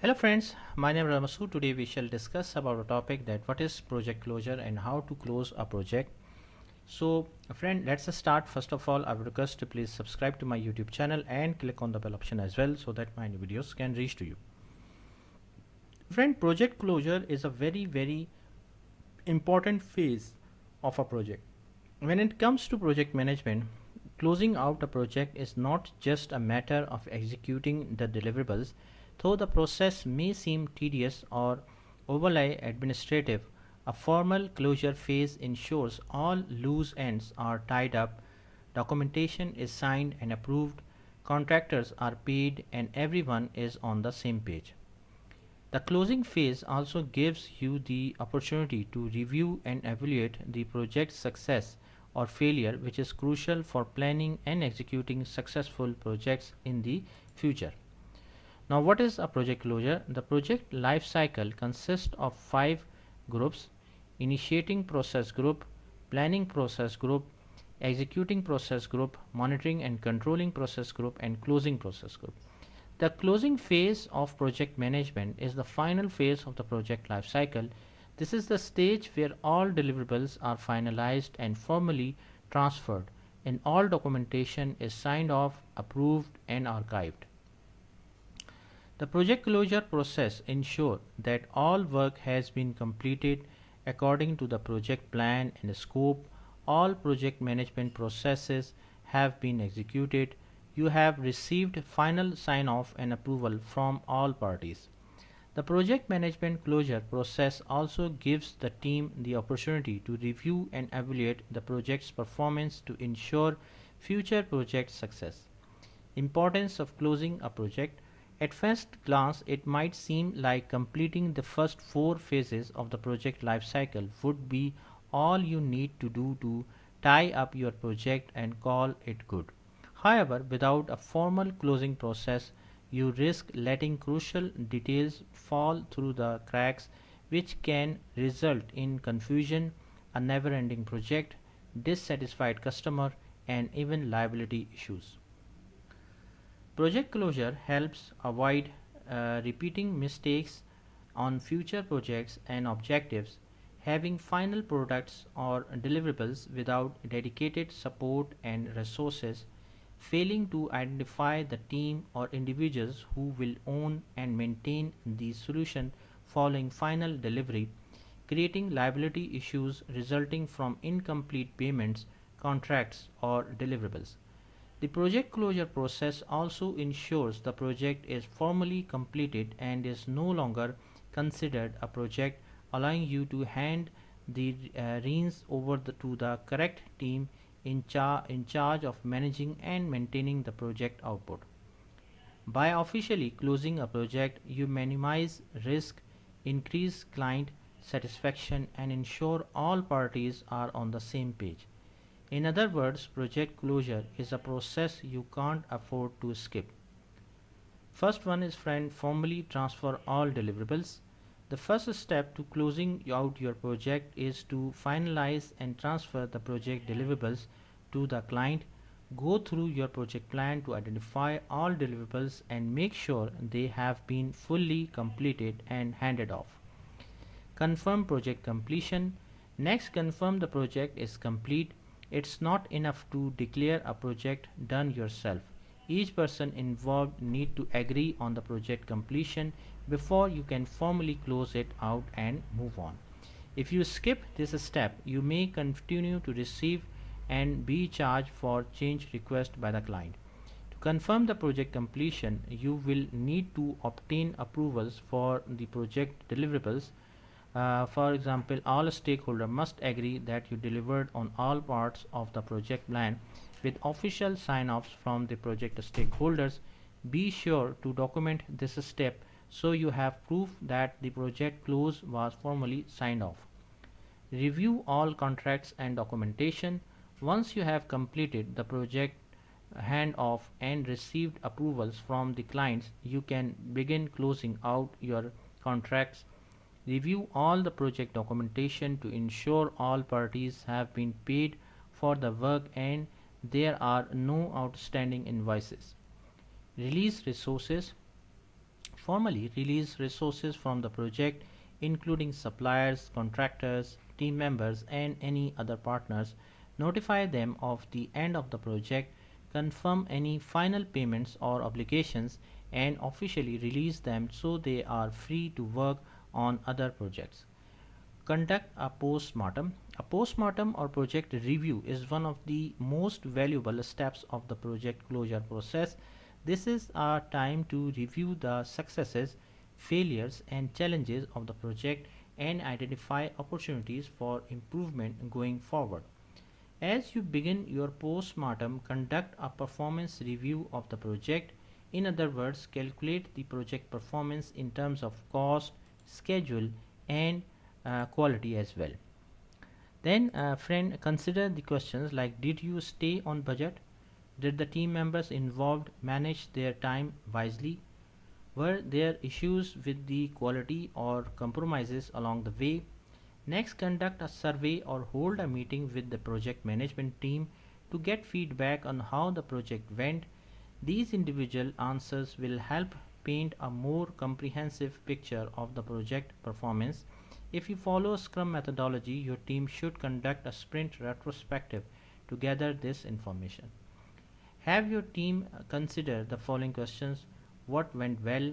Hello friends, my name is Ramasu. Today we shall discuss about a topic that what is project closure and how to close a project. So friend, let's start. First of all, I would request to please subscribe to my YouTube channel and click on the bell option as well so that my new videos can reach to you. Friend, project closure is a very important phase of a project. When it comes to project management, closing out a project is not just a matter of executing the deliverables, though the process may seem tedious or overly administrative. A formal closure phase ensures all loose ends are tied up, documentation is signed and approved, contractors are paid, and everyone is on the same page. The closing phase also gives you the opportunity to review and evaluate the project's success or failure, which is crucial for planning and executing successful projects in the future. Now, what is a project closure? The project life cycle consists of 5 groups: initiating process group, planning process group, executing process group, monitoring and controlling process group, and closing process group. The closing phase of project management is the final phase of the project life cycle. This is the stage where all deliverables are finalized and formally transferred, and all documentation is signed off, approved, and archived. The project closure process ensures that all work has been completed according to the project plan and scope. All project management processes have been executed. You have received final sign off and approval from all parties. The project management closure process also gives the team the opportunity to review and evaluate the project's performance to ensure future project success. Importance of closing a project. At first glance, it might seem like completing the first 4 phases of the project lifecycle would be all you need to do to tie up your project and call it good. However, without a formal closing process, you risk letting crucial details fall through the cracks, which can result in confusion, a never ending project, dissatisfied customer, and even liability issues. Project closure helps avoid repeating mistakes on future projects and objectives. Having final products or deliverables without dedicated support and resources, failing to identify the team or individuals who will own and maintain the solution following final delivery, creating liability issues resulting from incomplete payments, contracts, or deliverables. The project closure process also ensures the project is formally completed and is no longer considered a project, allowing you to hand the reins over to the correct team in charge of managing and maintaining the project output. By officially closing a project, you minimize risk, increase client satisfaction, and ensure all parties are on the same page. In other words, project closure is a process you can't afford to skip. First one is, friend, formally transfer all deliverables. The first step to closing out your project is to finalize and transfer the project deliverables to the client. Go through your project plan to identify all deliverables and make sure they have been fully completed and handed off. Confirm project completion. Next, confirm the project is complete. It's not enough to declare a project done yourself. Each person involved need to agree on the project completion before you can formally close it out and move on. If you skip this step, you may continue to receive and be charged for change request by the client. To confirm the project completion, you will need to obtain approvals for the project deliverables. For example, all stakeholders must agree that you delivered on all parts of the project plan with official sign-offs from the project stakeholders. Be sure to document this step so you have proof that the project close was formally signed off. Review all contracts and documentation. Once you have completed the project handoff and received approvals from the clients, you can begin closing out your contracts. Review all the project documentation to ensure all parties have been paid for the work and there are no outstanding invoices. Release resources. formally release resources from the project, including suppliers, contractors, team members, and any other partners, notify them of the end of the project, confirm any final payments or obligations, and officially release them so they are free to work on other projects. Conduct a postmortem. A postmortem or project review is one of the most valuable steps of the project closure process. This is a time to review the successes, failures, and challenges of the project and identify opportunities for improvement going forward. As you begin your postmortem, conduct a performance review of the project. In other words, calculate the project performance in terms of cost, schedule, and quality as well. Then, friend, consider the questions like: did you stay on budget? Did the team members involved manage their time wisely? Were there issues with the quality or compromises along the way? Next, conduct a survey or hold a meeting with the project management team to get feedback on how the project went. These individual answers will help paint a more comprehensive picture of the project performance. If you follow Scrum methodology, your team should conduct a sprint retrospective to gather this information. Have your team consider the following questions: what went well?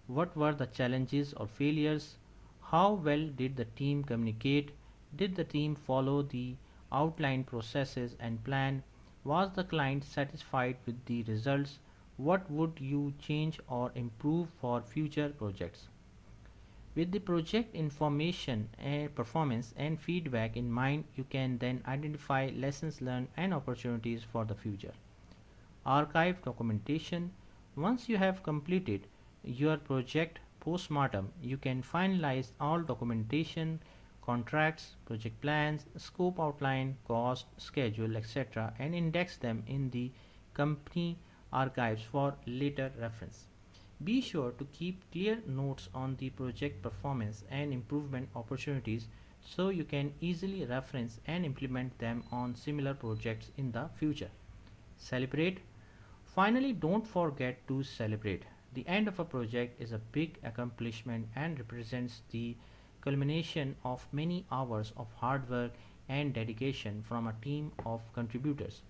What were the challenges or failures? How well did the team communicate? Did the team follow the outlined processes and plan? Was the client satisfied with the results? What would you change or improve for future projects? With the project information and performance and feedback in mind, you can then identify lessons learned and opportunities for the future. Archive documentation. Once you have completed your project postmortem, you can finalize all documentation, contracts, project plans, scope outline, cost, schedule, etc., and index them in the company archives for later reference. Be sure to keep clear notes on the project performance and improvement opportunities so you can easily reference and implement them on similar projects in the future. Celebrate. Finally, don't forget to celebrate. The end of a project is a big accomplishment and represents the culmination of many hours of hard work and dedication from a team of contributors.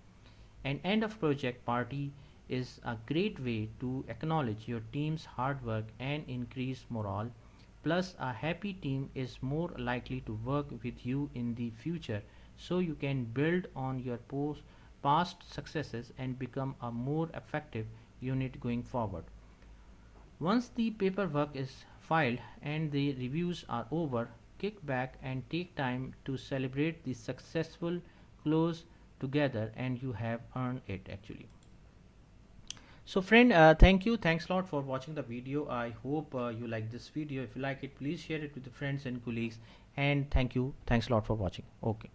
An end of project party is a great way to acknowledge your team's hard work and increase morale. Plus, a happy team is more likely to work with you in the future, so you can build on your past successes and become a more effective unit going forward. Once the paperwork is filed and the reviews are over, kick back and take time to celebrate the successful close together, and you have earned it actually. So friend, thank you, thanks a lot for watching the video. I hope you like this video. If you like it, please share it with your friends and colleagues, and thank you, thanks a lot for watching. Okay.